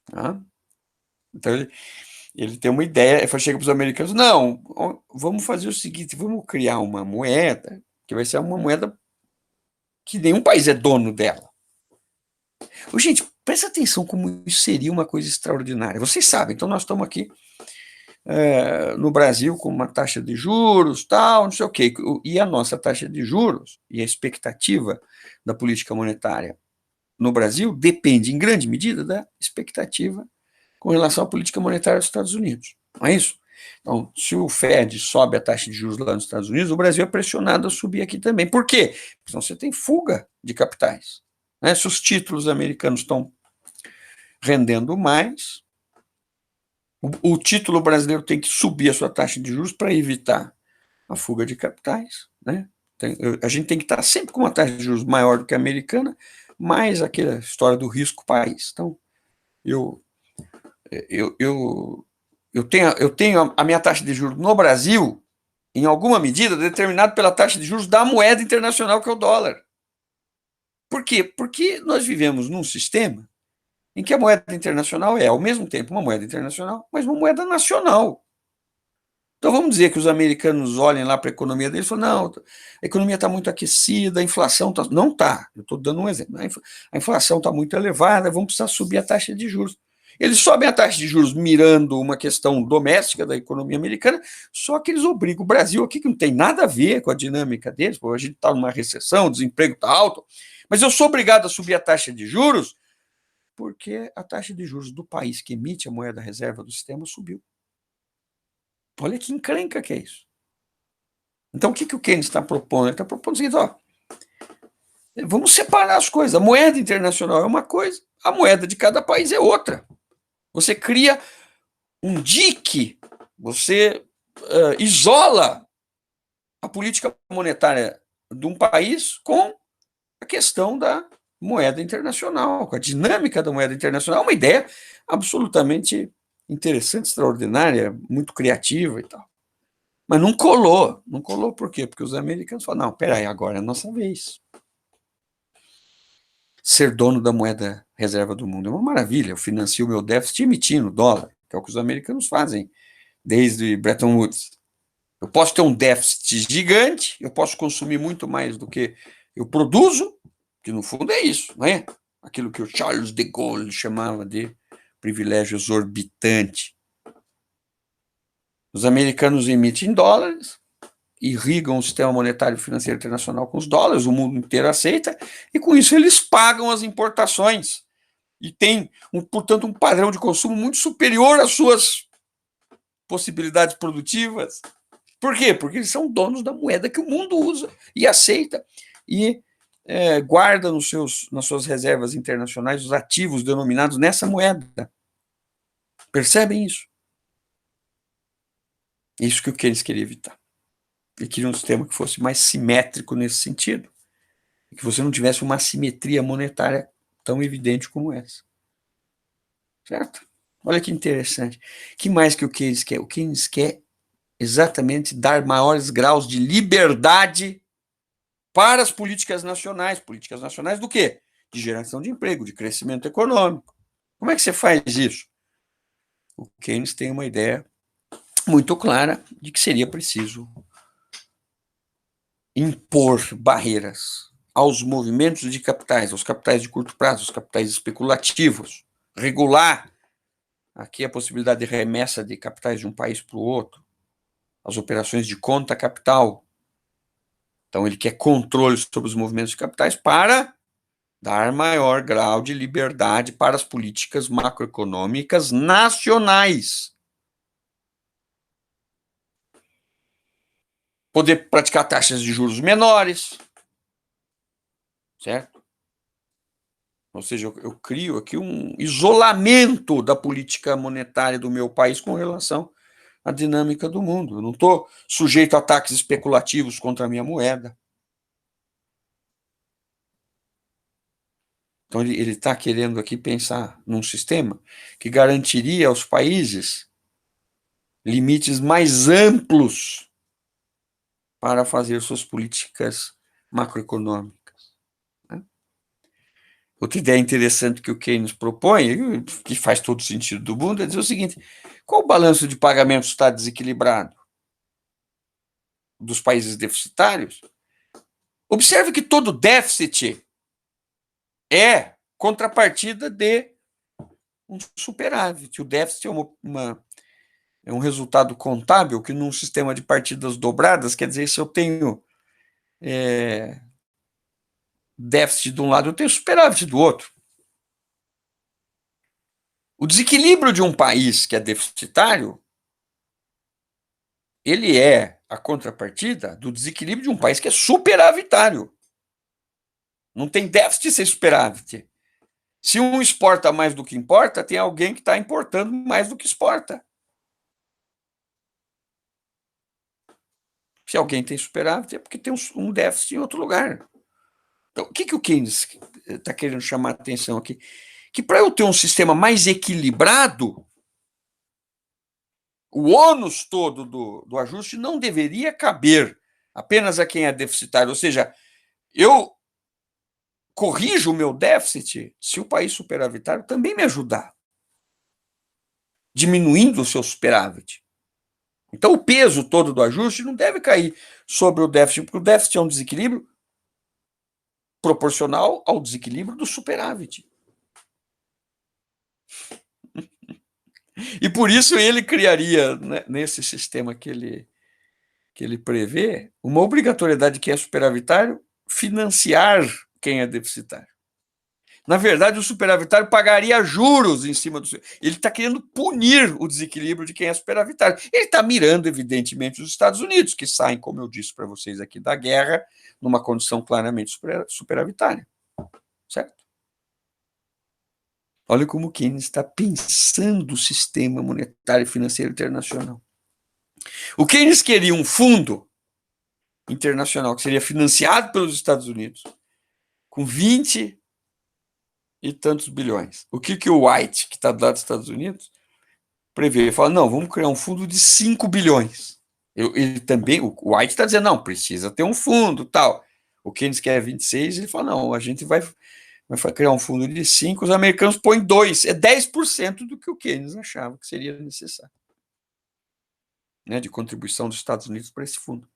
Tá? Então, ele tem uma ideia, chega para os americanos, não, vamos fazer o seguinte, vamos criar uma moeda, que vai ser uma moeda que nenhum país é dono dela. Gente, presta atenção como isso seria uma coisa extraordinária. Vocês sabem, então nós estamos aqui no Brasil com uma taxa de juros, tal, não sei o quê, e a nossa taxa de juros e a expectativa da política monetária no Brasil depende, em grande medida, da expectativa com relação à política monetária dos Estados Unidos. Não é isso? Então, se o Fed sobe a taxa de juros lá nos Estados Unidos, o Brasil é pressionado a subir aqui também. Por quê? Porque senão você tem fuga de capitais. Né? Se os títulos americanos estão rendendo mais, o título brasileiro tem que subir a sua taxa de juros para evitar a fuga de capitais. Né? A gente tem que estar sempre com uma taxa de juros maior do que a americana, mais aquela história do risco país. Então, eu tenho a minha taxa de juros no Brasil, em alguma medida, determinada pela taxa de juros da moeda internacional, que é o dólar. Por quê? Porque nós vivemos num sistema em que a moeda internacional é, ao mesmo tempo, uma moeda internacional, mas uma moeda nacional. Então vamos dizer que os americanos olhem lá para a economia deles e falem, não, a economia está muito aquecida, a inflação está... Não está, eu estou dando um exemplo. A inflação está muito elevada, vamos precisar subir a taxa de juros. Eles sobem a taxa de juros mirando uma questão doméstica da economia americana, só que eles obrigam o Brasil aqui, que não tem nada a ver com a dinâmica deles, porque a gente está numa recessão, o desemprego está alto, mas eu sou obrigado a subir a taxa de juros porque a taxa de juros do país que emite a moeda reserva do sistema subiu. Olha que encrenca que é isso. Então, o que o Keynes está propondo? Ele está propondo o seguinte, ó, vamos separar as coisas. A moeda internacional é uma coisa, a moeda de cada país é outra. Você cria um dique, você isola a política monetária de um país com a questão da moeda internacional, com a dinâmica da moeda internacional. Uma ideia absolutamente interessante, extraordinária, muito criativa e tal. Mas não colou. Não colou por quê? Porque os americanos falaram, não, peraí, agora é a nossa vez. Ser dono da moeda reserva do mundo é uma maravilha. Eu financio o meu déficit emitindo dólar, que é o que os americanos fazem desde Bretton Woods. Eu posso ter um déficit gigante, eu posso consumir muito mais do que eu produzo, que no fundo é isso, não é? Aquilo que o Charles de Gaulle chamava de privilégio exorbitante. Os americanos emitem dólares, irrigam o sistema monetário e financeiro internacional com os dólares, o mundo inteiro aceita, e com isso eles pagam as importações. E tem, portanto, um padrão de consumo muito superior às suas possibilidades produtivas. Por quê? Porque eles são donos da moeda que o mundo usa e aceita e guarda nas suas reservas internacionais os ativos denominados nessa moeda. Percebem isso? Isso que o Keynes queria evitar. Ele queria um sistema que fosse mais simétrico nesse sentido. que você não tivesse uma assimetria monetária tão evidente como essa. Certo? Olha que interessante. O que mais que o Keynes quer? O Keynes quer exatamente dar maiores graus de liberdade para as políticas nacionais. Políticas nacionais do quê? De geração de emprego, de crescimento econômico. Como é que você faz isso? O Keynes tem uma ideia muito clara de que seria preciso impor barreiras aos movimentos de capitais, aos capitais de curto prazo, aos capitais especulativos, regular aqui a possibilidade de remessa de capitais de um país para o outro, as operações de conta capital. Então, ele quer controle sobre os movimentos de capitais para dar maior grau de liberdade para as políticas macroeconômicas nacionais. Poder praticar taxas de juros menores, certo? Ou seja, eu crio aqui um isolamento da política monetária do meu país com relação à dinâmica do mundo. Eu não estou sujeito a ataques especulativos contra a minha moeda. Então, ele está querendo aqui pensar num sistema que garantiria aos países limites mais amplos para fazer suas políticas macroeconômicas. Né? Outra ideia interessante que o Keynes propõe, que faz todo sentido do mundo, é dizer o seguinte: qual o balanço de pagamentos está desequilibrado dos países deficitários? Observe que todo déficit é contrapartida de um superávit. O déficit é um resultado contábil que, num sistema de partidas dobradas, quer dizer, se eu tenho déficit de um lado, eu tenho superávit do outro. O desequilíbrio de um país que é deficitário, ele é a contrapartida do desequilíbrio de um país que é superavitário. Não tem déficit sem superávit. Se um exporta mais do que importa, tem alguém que está importando mais do que exporta. Se alguém tem superávit, é porque tem um déficit em outro lugar. Então, o que o Keynes está querendo chamar a atenção aqui? Que para eu ter um sistema mais equilibrado, o ônus todo do ajuste não deveria caber apenas a quem é deficitário. Ou seja, eu corrijo o meu déficit se o país superavitário também me ajudar, diminuindo o seu superávit. Então, o peso todo do ajuste não deve cair sobre o déficit, porque o déficit é um desequilíbrio proporcional ao desequilíbrio do superávit. E por isso ele criaria, né, nesse sistema que ele prevê, uma obrigatoriedade de quem é superavitário financiar quem é deficitário. Na verdade, o superavitário pagaria juros em cima do. Ele está querendo punir o desequilíbrio de quem é superavitário. Ele está mirando, evidentemente, os Estados Unidos, que saem, como eu disse para vocês aqui, da guerra, numa condição claramente superavitária. Certo? Olha como o Keynes está pensando o sistema monetário e financeiro internacional. O Keynes queria um fundo internacional que seria financiado pelos Estados Unidos, com 20 e tantos bilhões. O que o White, que está do lado dos Estados Unidos, prevê? Ele fala, não, vamos criar um fundo de 5 bilhões. Ele também, o White está dizendo, não, precisa ter um fundo, tal. O Keynes quer 26, ele fala, não, a gente vai criar um fundo de 5, os americanos põem 2, é 10% do que o Keynes achava que seria necessário, né, de contribuição dos Estados Unidos para esse fundo.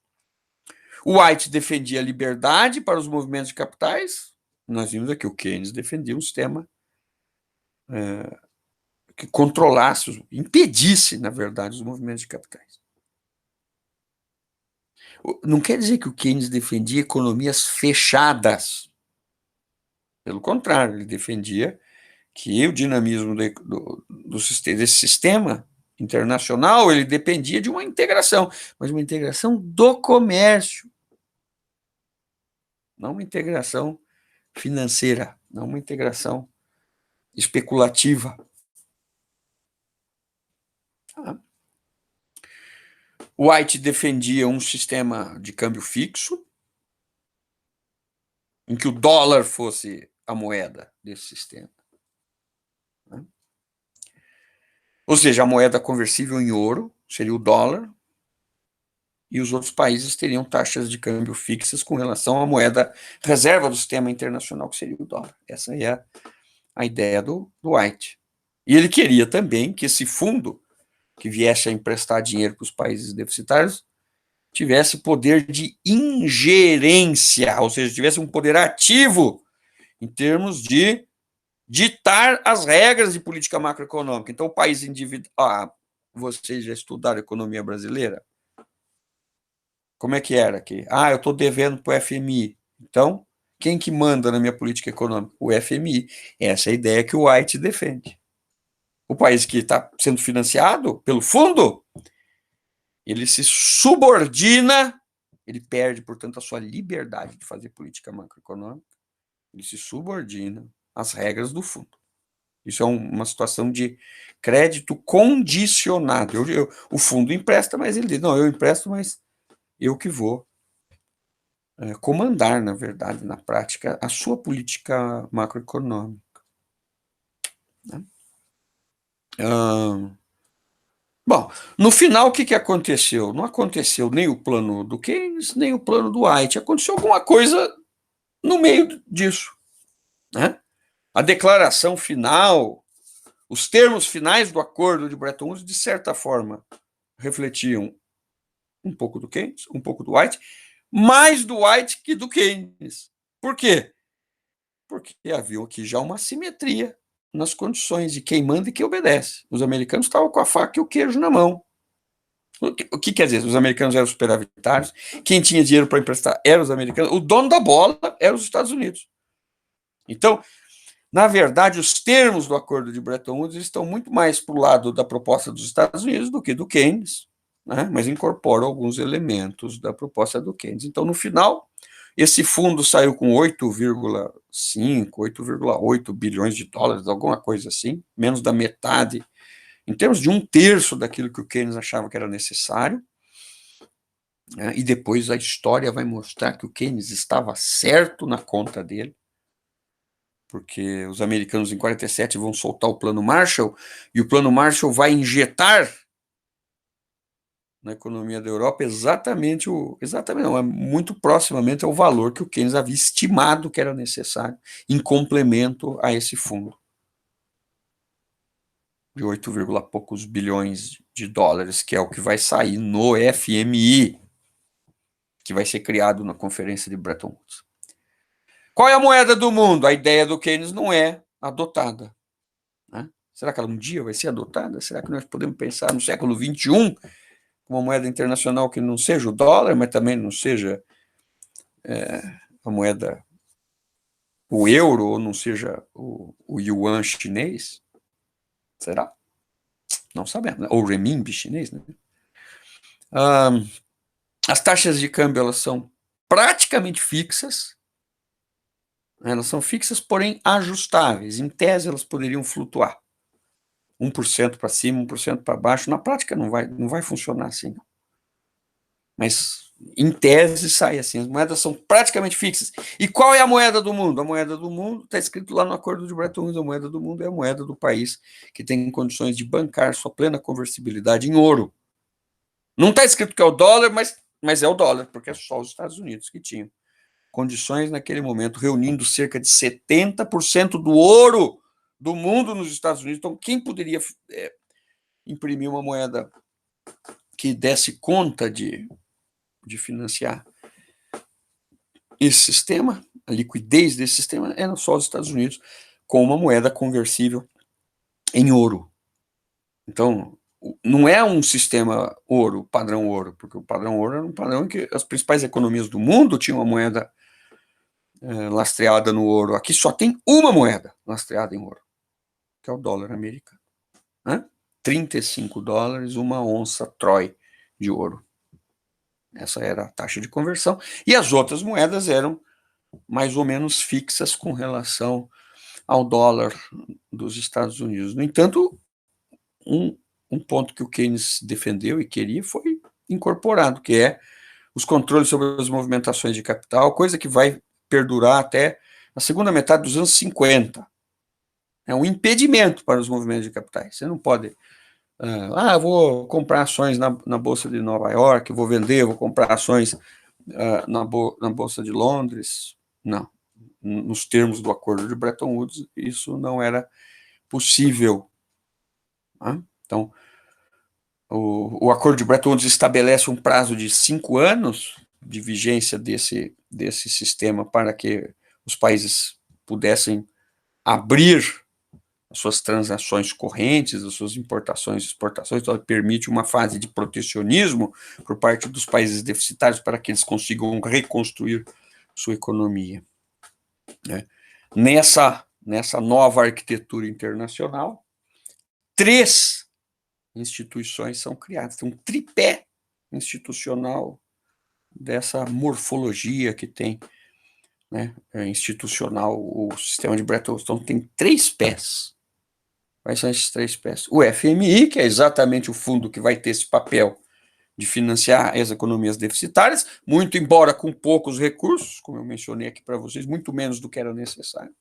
O White defendia a liberdade para os movimentos de capitais, nós vimos aqui, o Keynes defendia um sistema que controlasse, impedisse, na verdade, os movimentos de capitais. Não quer dizer que o Keynes defendia economias fechadas. Pelo contrário, ele defendia que o dinamismo desse sistema internacional ele dependia de uma integração, mas uma integração do comércio, não uma integração financeira, não uma integração especulativa. White defendia um sistema de câmbio fixo, em que o dólar fosse a moeda desse sistema, né? Ou seja, a moeda conversível em ouro seria o dólar, e os outros países teriam taxas de câmbio fixas com relação à moeda reserva do sistema internacional, que seria o dólar. Essa é a ideia do White. E ele queria também que esse fundo que viesse a emprestar dinheiro para os países deficitários tivesse poder de ingerência, ou seja, tivesse um poder ativo em termos de ditar as regras de política macroeconômica. Então, o país endividado. Vocês já estudaram economia brasileira? Como é que era aqui? Eu estou devendo para o FMI. Então, quem que manda na minha política econômica? O FMI. Essa é a ideia que o White defende. O país que está sendo financiado pelo fundo, ele se subordina, ele perde, portanto, a sua liberdade de fazer política macroeconômica, ele se subordina às regras do fundo. Isso é uma situação de crédito condicionado. O fundo empresta, mas ele diz, não, eu empresto, mas eu que vou comandar, na verdade, na prática, a sua política macroeconômica, né? Bom, no final, o que aconteceu? Não aconteceu nem o plano do Keynes, nem o plano do White. Aconteceu alguma coisa no meio disso, né? A declaração final, os termos finais do acordo de Bretton Woods, de certa forma, refletiam um pouco do Keynes, um pouco do White, mais do White que do Keynes. Por quê? Porque havia aqui já uma simetria nas condições de quem manda e quem obedece. Os americanos estavam com a faca e o queijo na mão. O que quer dizer? Os americanos eram superavitários, quem tinha dinheiro para emprestar eram os americanos, o dono da bola eram os Estados Unidos. Então, na verdade, os termos do acordo de Bretton Woods estão muito mais para o lado da proposta dos Estados Unidos do que do Keynes, né? Mas incorporam alguns elementos da proposta do Keynes. Então, no final, esse fundo saiu com 8,5, 8,8 bilhões de dólares, alguma coisa assim, menos da metade, em termos de um terço daquilo que o Keynes achava que era necessário, né? E depois a história vai mostrar que o Keynes estava certo na conta dele, porque os americanos em 47 vão soltar o Plano Marshall, e o Plano Marshall vai injetar na economia da Europa exatamente não, é muito proximamente ao valor que o Keynes havia estimado que era necessário em complemento a esse fundo de 8, poucos bilhões de dólares, que é o que vai sair no FMI, que vai ser criado na conferência de Bretton Woods. Qual é a moeda do mundo? A ideia do Keynes não é adotada, né? Será que ela um dia vai ser adotada? Será que nós podemos pensar no século XXI uma moeda internacional que não seja o dólar, mas também não seja a moeda, o euro, ou não seja o yuan chinês? Será? Não sabemos, né? Ou o renminbi chinês, né? As taxas de câmbio, elas são praticamente fixas, elas são fixas, porém ajustáveis. Em tese, elas poderiam flutuar 1% para cima, 1% para baixo. Na prática, não vai funcionar assim, não. Mas, em tese, sai assim. As moedas são praticamente fixas. E qual é a moeda do mundo? A moeda do mundo está escrito lá no acordo de Bretton Woods. A moeda do mundo é a moeda do país que tem condições de bancar sua plena conversibilidade em ouro. Não está escrito que é o dólar, mas é o dólar, porque é só os Estados Unidos que tinham condições naquele momento, reunindo cerca de 70% do ouro do mundo nos Estados Unidos. Então, quem poderia imprimir uma moeda que desse conta de financiar esse sistema, a liquidez desse sistema, eram só os Estados Unidos, com uma moeda conversível em ouro. Então, não é um sistema ouro, padrão ouro, porque o padrão ouro era um padrão em que as principais economias do mundo tinham uma moeda lastreada no ouro. Aqui só tem uma moeda lastreada em ouro, que é o dólar americano, né? 35 dólares, uma onça Troy de ouro. Essa era a taxa de conversão. E as outras moedas eram mais ou menos fixas com relação ao dólar dos Estados Unidos. No entanto, um ponto que o Keynes defendeu e queria foi incorporado, que é os controles sobre as movimentações de capital, coisa que vai perdurar até a segunda metade dos anos 50. É um impedimento para os movimentos de capitais. Você não pode... vou comprar ações na Bolsa de Nova York, vou vender, vou comprar ações na Bolsa de Londres. Não. Nos termos do acordo de Bretton Woods, isso não era possível. Tá? Então, o acordo de Bretton Woods estabelece um prazo de 5 anos de vigência desse sistema para que os países pudessem abrir as suas transações correntes, as suas importações e exportações, então permite uma fase de protecionismo por parte dos países deficitários para que eles consigam reconstruir sua economia. Né? Nessa nova arquitetura internacional, 3 instituições são criadas, tem um tripé institucional dessa morfologia que tem, né, institucional, o sistema de Bretton Woods. Então, tem 3 pés. Quais são esses 3 pés? O FMI, que é exatamente o fundo que vai ter esse papel de financiar as economias deficitárias, muito embora com poucos recursos, como eu mencionei aqui para vocês, muito menos do que era necessário.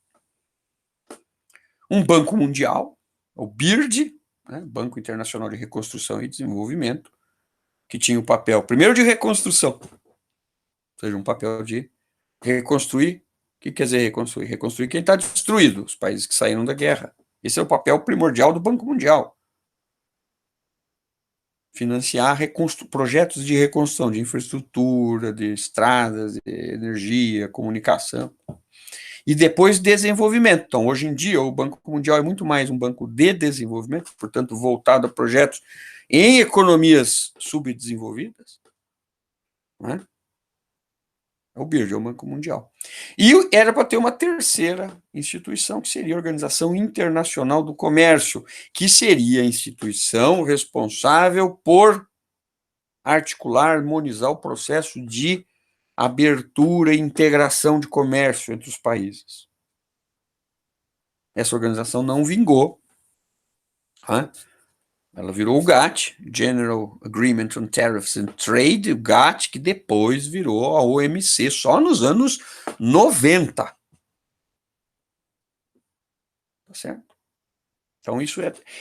Um Banco Mundial, o BIRD, né, Banco Internacional de Reconstrução e Desenvolvimento, que tinha o papel, primeiro, de reconstrução, ou seja, um papel de reconstruir. O que quer dizer reconstruir? Reconstruir quem está destruído, os países que saíram da guerra. Esse é o papel primordial do Banco Mundial. Financiar projetos de reconstrução, de infraestrutura, de estradas, de energia, comunicação. E depois desenvolvimento. Então, hoje em dia, o Banco Mundial é muito mais um banco de desenvolvimento, portanto, voltado a projetos em economias subdesenvolvidas. Né? É o BIRD, é o Banco Mundial. E era para ter uma terceira instituição, que seria a Organização Internacional do Comércio, que seria a instituição responsável por articular, harmonizar o processo de abertura e integração de comércio entre os países. Essa organização não vingou. Né? Ela virou o GATT, General Agreement on Tariffs and Trade, o GATT, que depois virou a OMC, só nos anos 90. Tá certo? Então,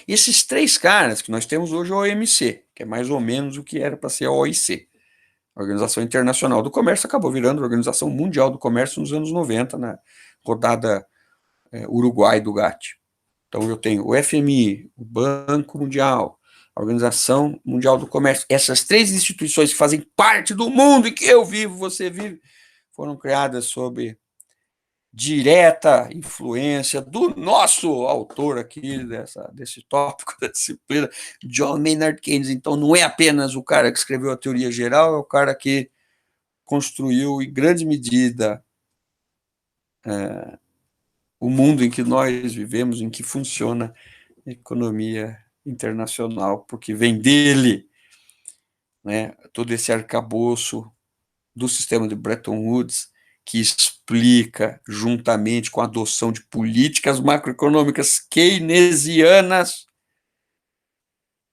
esses 3 caras que nós temos hoje, a OMC, que é mais ou menos o que era para ser a OIC, a Organização Internacional do Comércio, acabou virando a Organização Mundial do Comércio nos anos 90, na rodada Uruguai do GATT. Então, eu tenho o FMI, o Banco Mundial, a Organização Mundial do Comércio. Essas 3 instituições que fazem parte do mundo em que eu vivo, você vive, foram criadas sob direta influência do nosso autor aqui, desse tópico da disciplina, John Maynard Keynes. Então, não é apenas o cara que escreveu a teoria geral, é o cara que construiu, em grande medida, o mundo em que nós vivemos, em que funciona a economia internacional, porque vem dele, né, todo esse arcabouço do sistema de Bretton Woods, que explica, juntamente com a adoção de políticas macroeconômicas keynesianas,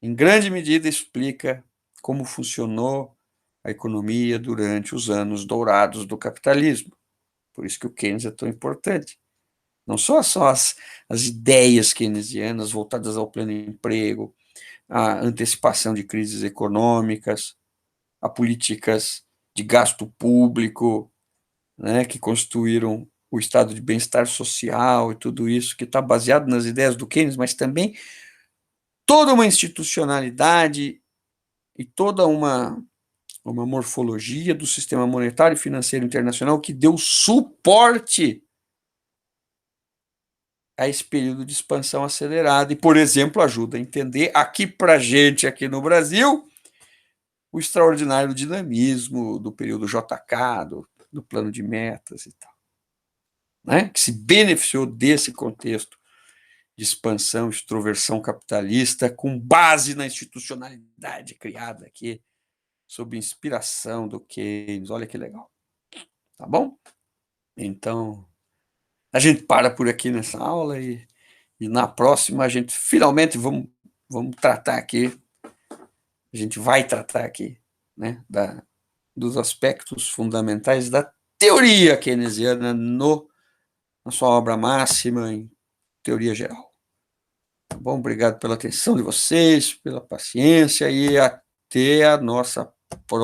em grande medida explica como funcionou a economia durante os anos dourados do capitalismo. Por isso que o Keynes é tão importante. Não só as ideias keynesianas voltadas ao pleno emprego, a antecipação de crises econômicas, a políticas de gasto público, né, que constituíram o estado de bem-estar social e tudo isso, que está baseado nas ideias do Keynes, mas também toda uma institucionalidade e toda uma morfologia do sistema monetário e financeiro internacional que deu suporte a esse período de expansão acelerada e, por exemplo, ajuda a entender aqui para a gente, aqui no Brasil, o extraordinário dinamismo do período JK, do plano de metas e tal, né? Que se beneficiou desse contexto de expansão, extroversão capitalista, com base na institucionalidade criada aqui, sob inspiração do Keynes. Olha que legal. Tá bom? Então, a gente para por aqui nessa aula e na próxima a gente finalmente vamos tratar aqui, a gente vai tratar aqui, né, dos aspectos fundamentais da teoria keynesiana na sua obra máxima, em teoria geral. Tá bom? Obrigado pela atenção de vocês, pela paciência e até a nossa próxima.